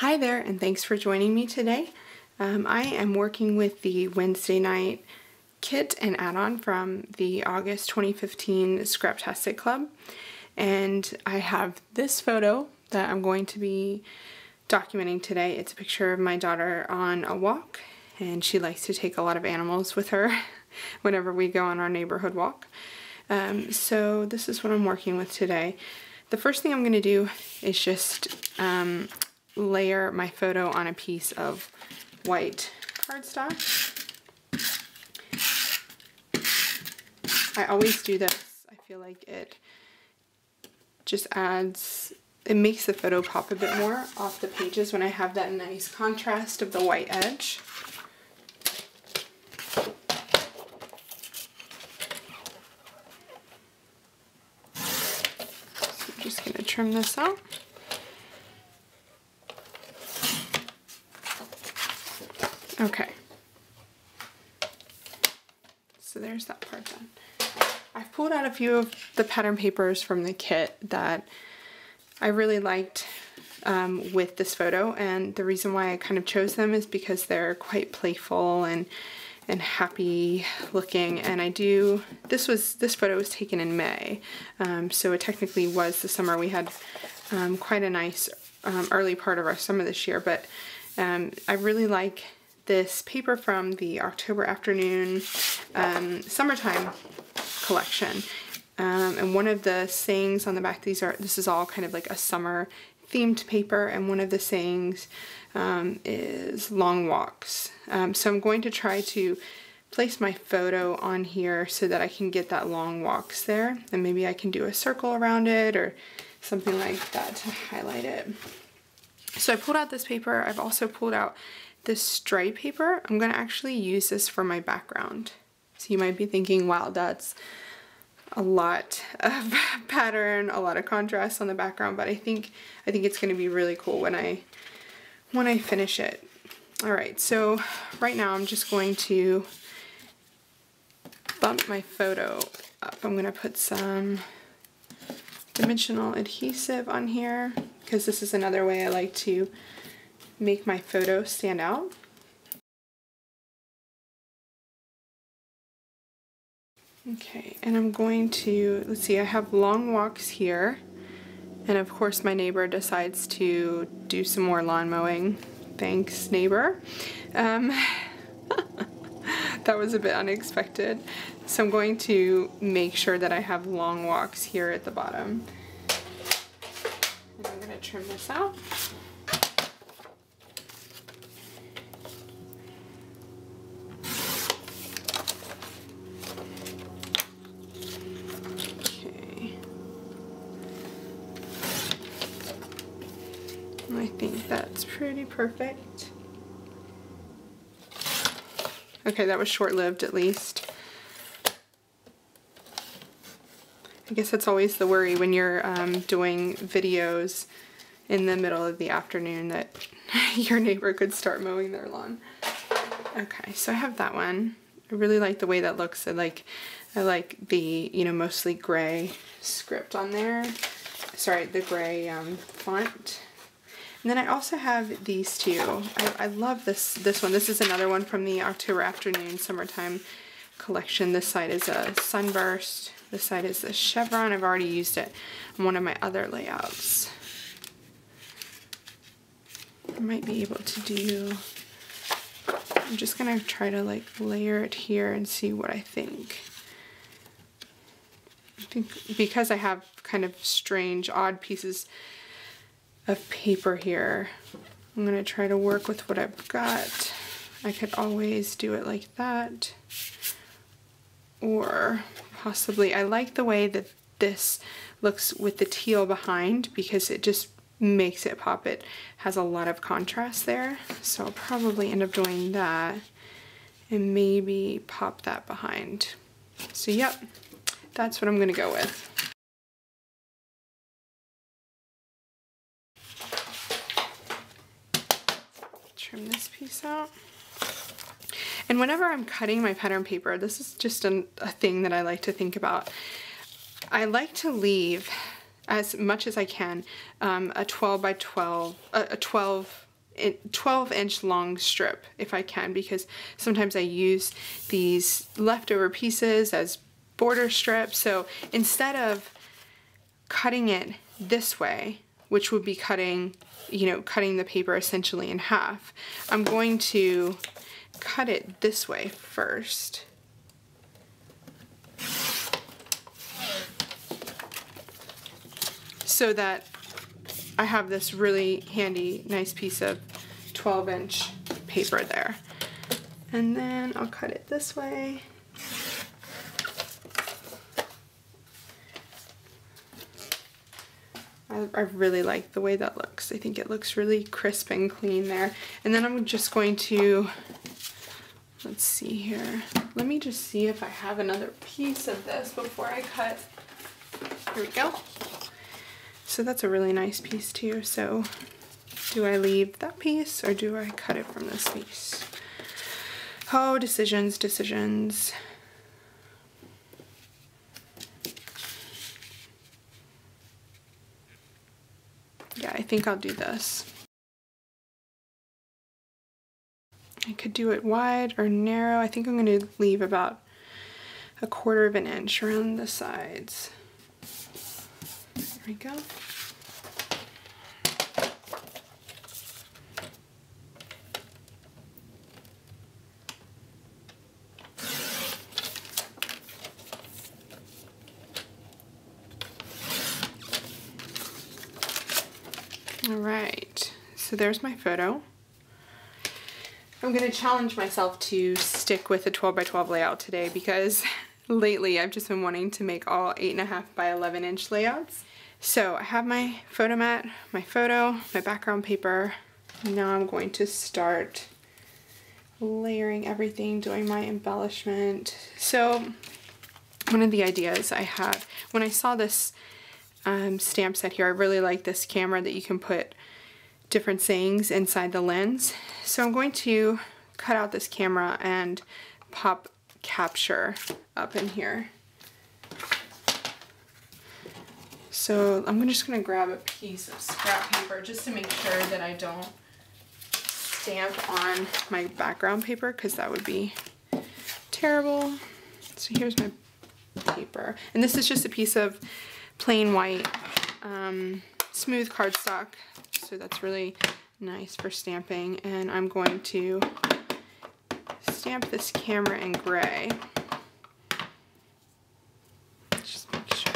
Hi there, and thanks for joining me today. I am working with the Wednesday night kit and add-on from the August 2015 Scraptastic Club, and I have this photo that I'm going to be documenting today. It's a picture of my daughter on a walk, and she likes to take a lot of animals with her whenever we go on our neighborhood walk. So this is what I'm working with today. The first thing I'm going to do is just layer my photo on a piece of white cardstock. I always do this. I feel like it just adds, it makes the photo pop a bit more off the pages when I have that nice contrast of the white edge. So I'm just going to trim this out. Okay, so there's that part done. I've pulled out a few of the pattern papers from the kit that I really liked with this photo, and the reason why I kind of chose them is because they're quite playful and happy looking. And this photo was taken in May, so it technically was the summer. We had quite a nice early part of our summer this year, but I really like this paper from the October Afternoon Summertime collection. And one of the sayings on the back, this is all kind of like a summer themed paper, and one of the sayings is long walks. So I'm going to try to place my photo on here so that I can get that long walks there, and maybe I can do a circle around it or something like that to highlight it. So I pulled out this paper. I've also pulled out this stripe paper. I'm going to actually use this for my background. So you might be thinking, wow, that's a lot of pattern, a lot of contrast on the background, but I think it's going to be really cool when I finish it. All right, so right now I'm just going to bump my photo up. I'm going to put some dimensional adhesive on here because this is another way I like to make my photo stand out. Okay, and I'm going to, let's see, I have long walks here, and of course my neighbor decides to do some more lawn mowing. Thanks, neighbor. That was a bit unexpected. So I'm going to make sure that I have long walks here at the bottom. And I'm going to trim this out. I think that's pretty perfect. Okay, that was short-lived at least. I guess that's always the worry when you're doing videos in the middle of the afternoon that your neighbor could start mowing their lawn. Okay, so I have that one. I really like the way that looks. I like the, mostly gray script on there. Sorry, the gray font. And then I also have these two. I love this one. This is another one from the October Afternoon Summertime collection. This side is a sunburst. This side is a chevron. I've already used it on one of my other layouts. I might be able to do, I'm just gonna try to like layer it here and see what I think. I think because I have kind of strange, odd pieces of paper here, I'm gonna try to work with what I've got. I could always do it like that, or possibly, I like the way that this looks with the teal behind because it just makes it pop. It has a lot of contrast there, so I'll probably end up doing that and maybe pop that behind. So yep, that's what I'm gonna go with. Trim this piece out. And whenever I'm cutting my pattern paper, this is just a thing that I like to think about. I like to leave as much as I can a 12 by 12, a 12 12-inch long strip if I can, because sometimes I use these leftover pieces as border strips. So instead of cutting it this way, which would be cutting, you know, cutting the paper essentially in half, I'm going to cut it this way first. So that I have this really handy, nice piece of 12-inch paper there. And then I'll cut it this way. I really like the way that looks. I think it looks really crisp and clean there. And then I'm just going to, let's see here. Let me just see if I have another piece of this before I cut. Here we go. So that's a really nice piece too. So do I leave that piece or do I cut it from this piece? Oh, decisions, decisions. Yeah, I think I'll do this. I could do it wide or narrow. I think I'm going to leave about 1/4 of an inch around the sides. There we go. All right, so there's my photo. I'm gonna challenge myself to stick with a 12 by 12 layout today, because lately I've just been wanting to make all 8.5 by 11 inch layouts. So I have my photo mat, my photo, my background paper. Now I'm going to start layering everything, doing my embellishment. So one of the ideas I had when I saw this stamp set here, I really like this camera that you can put different sayings inside the lens. So I'm going to cut out this camera and pop capture up in here. So I'm just going to grab a piece of scrap paper just to make sure that I don't stamp on my background paper, because that would be terrible. So here's my paper, and this is just a piece of plain white smooth cardstock, so that's really nice for stamping. And I'm going to stamp this camera in gray. Just make sure.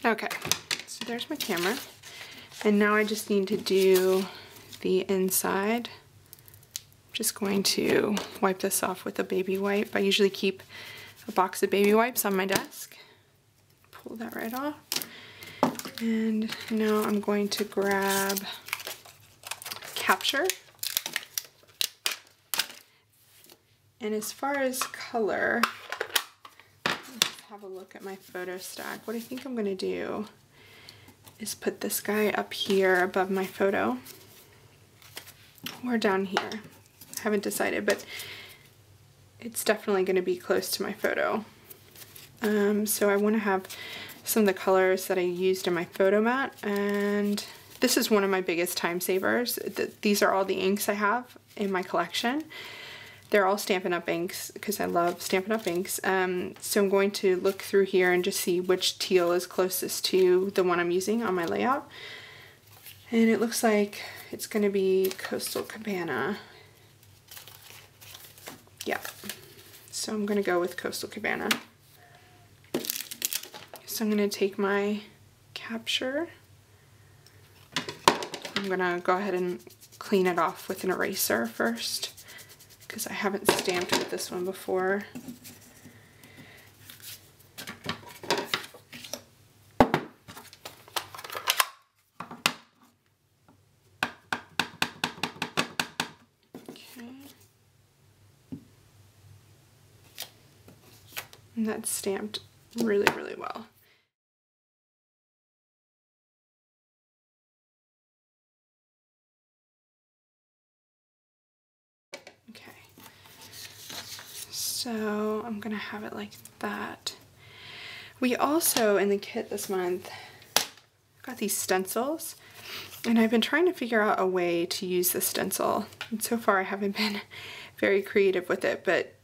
Okay, so there's my camera, and now I just need to do the inside. I'm just going to wipe this off with a baby wipe. I usually keep a box of baby wipes on my desk. Pull that right off. And now I'm going to grab capture. And as far as color, have a look at my photo stack. What I think I'm going to do is put this guy up here above my photo, or down here. I haven't decided, but it's definitely going to be close to my photo. So I want to have some of the colors that I used in my photo mat, and this is one of my biggest time savers. These are all the inks I have in my collection. They're all Stampin' Up! Inks, because I love Stampin' Up! Inks. So I'm going to look through here and just see which teal is closest to the one I'm using on my layout. And it looks like it's going to be Coastal Cabana. Yeah. So I'm going to go with Coastal Cabana. So I'm going to take my capture. I'm going to go ahead and clean it off with an eraser first, because I haven't stamped with this one before. Okay. And that's stamped really, really well. Okay, so I'm gonna have it like that. We also, in the kit this month, got these stencils, and I've been trying to figure out a way to use the stencil. And so far I haven't been very creative with it, but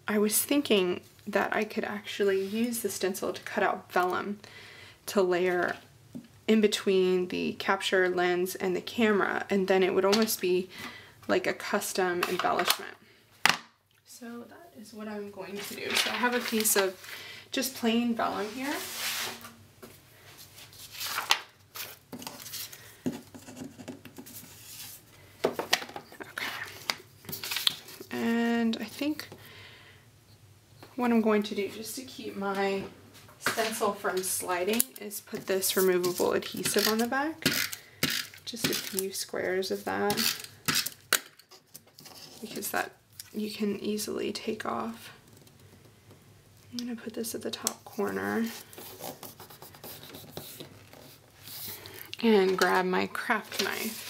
I was thinking that I could actually use the stencil to cut out vellum to layer in between the capture lens and the camera, and then it would almost be like a custom embellishment. So that is what I'm going to do. So I have a piece of just plain vellum here. Okay. And I think what I'm going to do, just to keep my stencil from sliding, is put this removable adhesive on the back. Just a few squares of that, because that you can easily take off. I'm going to put this at the top corner and grab my craft knife.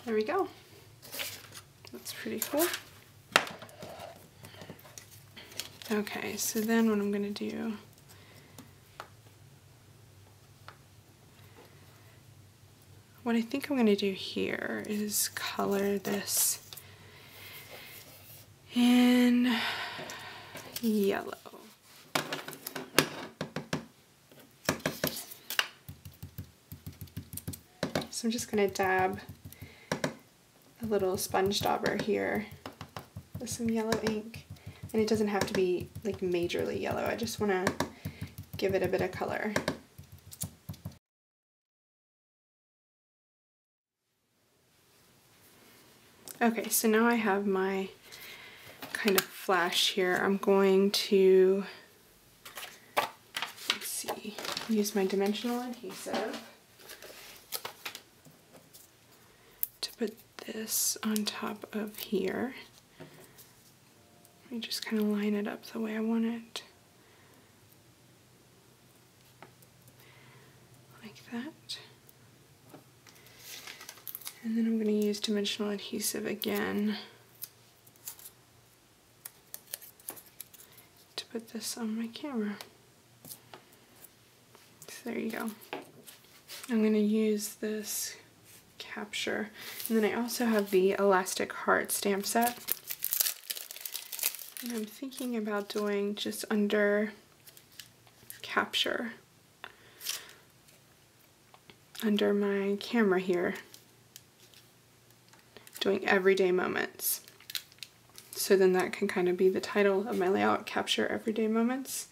There we go. That's pretty cool. Okay, so then what I'm going to do, what I think I'm going to do here is color this in yellow. So I'm just going to dab a little sponge dauber here with some yellow ink. And it doesn't have to be like majorly yellow. I just want to give it a bit of color. Okay, so now I have my kind of flash here. I'm going to, let's see, use my dimensional adhesive to put this on top of here. Let me just kind of line it up the way I want it. Like that. And then I'm going to use dimensional adhesive again to put this on my camera. So there you go. I'm going to use this capture. And then I also have the elastic heart stamp set. And I'm thinking about doing just under capture, under my camera here, doing everyday moments. So then that can kind of be the title of my layout, Capture Everyday Moments,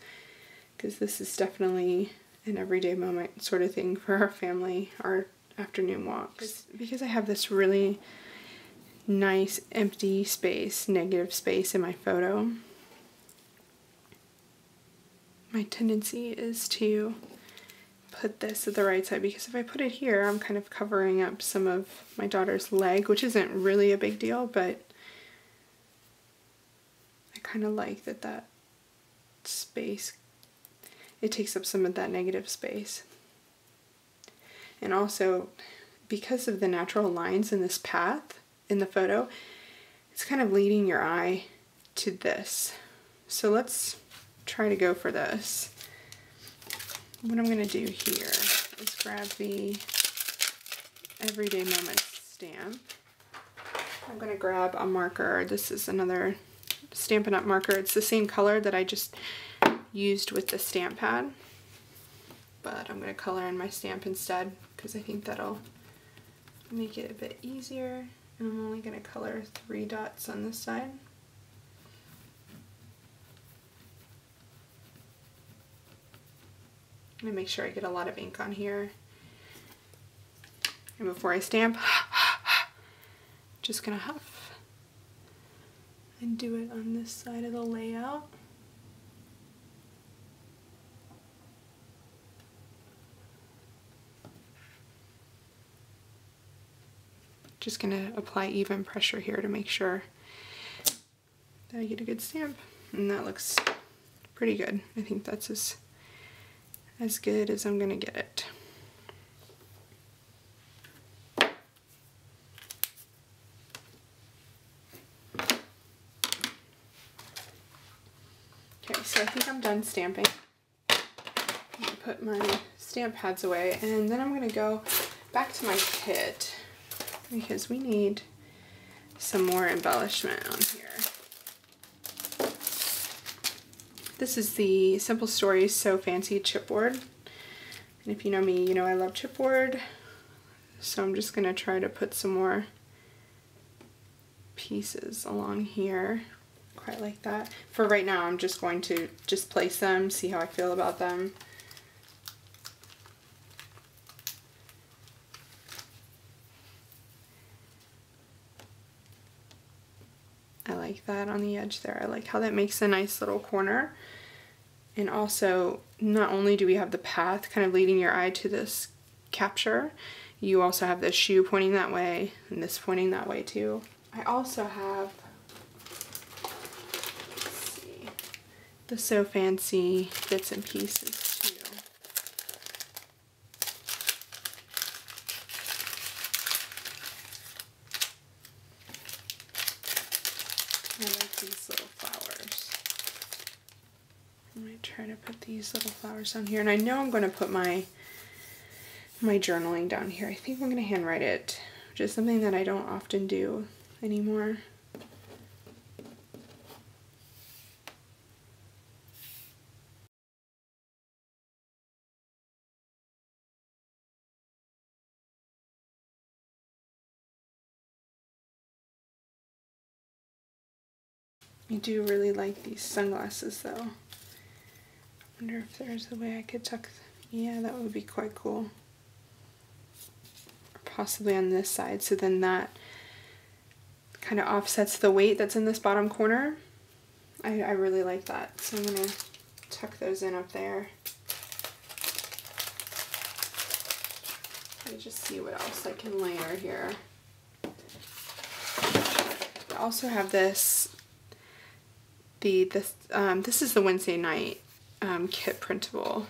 because this is definitely an everyday moment sort of thing for our family, our afternoon walks. Because I have this really nice empty space, negative space in my photo, my tendency is to put this at the right side, because if I put it here, I'm kind of covering up some of my daughter's leg, which isn't really a big deal, but I kind of like that space, it takes up some of that negative space. And also, because of the natural lines in this path in the photo, it's kind of leading your eye to this. So let's try to go for this. What I'm going to do here is grab the Everyday Moments stamp. I'm going to grab a marker. This is another Stampin' Up! Marker. It's the same color that I just used with the stamp pad, but I'm going to color in my stamp instead because I think that'll make it a bit easier. And I'm only going to color 3 dots on this side. I'm gonna make sure I get a lot of ink on here. And before I stamp, just gonna huff and do it on this side of the layout. Just gonna apply even pressure here to make sure that I get a good stamp. And that looks pretty good. I think that's as good as I'm gonna get it. Okay, so I think I'm done stamping. I'm gonna put my stamp pads away, and then I'm gonna go back to my kit because we need some more embellishment on here. This is the Simple Stories So Fancy chipboard. And if you know me, you know I love chipboard. So I'm just gonna try to put some more pieces along here. Quite like that. For right now, I'm just going to just place them, see how I feel about them. I like that on the edge there. I like how that makes a nice little corner. And also, not only do we have the path kind of leading your eye to this capture, you also have the shoe pointing that way and this pointing that way too. I also have, let's see, the So Fancy bits and pieces too. I like these little flowers. I'm going to try to put these little flowers down here, and I know I'm going to put my journaling down here. I think I'm going to handwrite it, which is something that I don't often do anymore. I do really like these sunglasses though. I wonder if there's a way I could tuck, yeah, that would be quite cool. Or possibly on this side, so then that kind of offsets the weight that's in this bottom corner. I really like that, so I'm gonna tuck those in up there. Let me just see what else I can layer here. I also have this. This is the Wednesday night kit printable.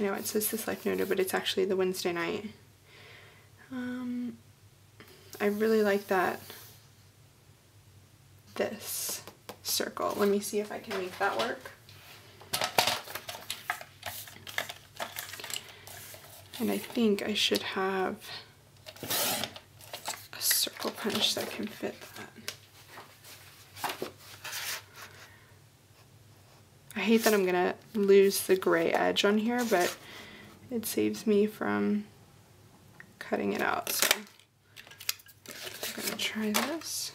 I know it says this Life Noted, but it's actually the Wednesday night. I really like this circle. Let me see if I can make that work. And I think I should have a circle punch that can fit that. I hate that I'm gonna lose the gray edge on here, but it saves me from cutting it out, so I'm gonna try this.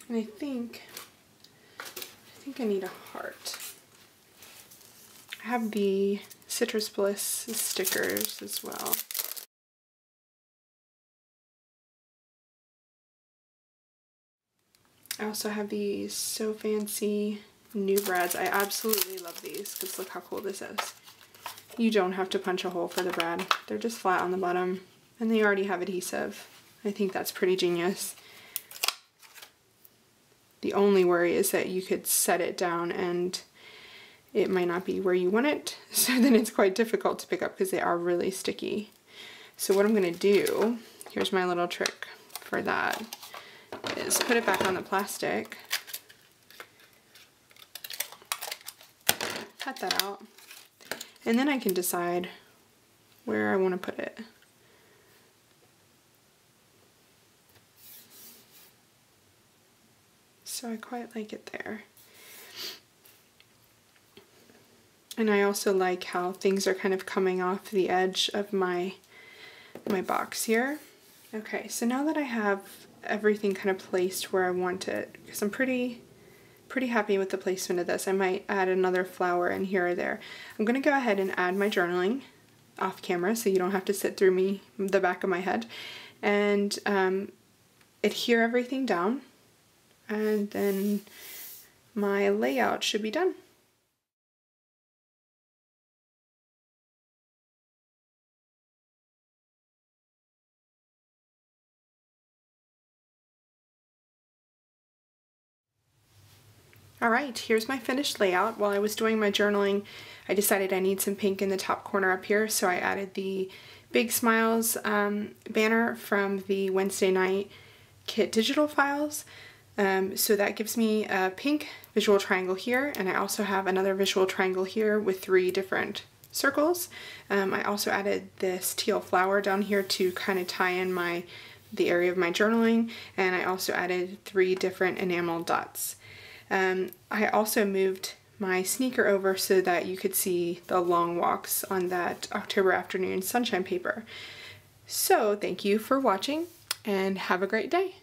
And I think I need a heart. I have the Citrus Bliss stickers as well. I also have these So Fancy new brads. I absolutely love these because look how cool this is. You don't have to punch a hole for the brad. They're just flat on the bottom and they already have adhesive. I think that's pretty genius. The only worry is that you could set it down and it might not be where you want it, so then it's quite difficult to pick up because they are really sticky. So what I'm going to do, here's my little trick for that, is put it back on the plastic, cut that out, and then I can decide where I want to put it. so I quite like it there. And I also like how things are kind of coming off the edge of my box here. Okay, so now that I have everything kind of placed where I want it, because I'm pretty happy with the placement of this. I might add another flower in here or there. I'm going to go ahead and add my journaling off camera so you don't have to sit through the back of my head, and adhere everything down, and then my layout should be done. Alright, here's my finished layout. While I was doing my journaling, I decided I need some pink in the top corner up here, so I added the Big Smiles banner from the Wednesday night kit digital files. So that gives me a pink visual triangle here, and I also have another visual triangle here with 3 different circles. I also added this teal flower down here to kind of tie in the area of my journaling, and I also added 3 different enamel dots. I also moved my sneaker over so that you could see the long walks on that October afternoon sunshine paper. So thank you for watching and have a great day.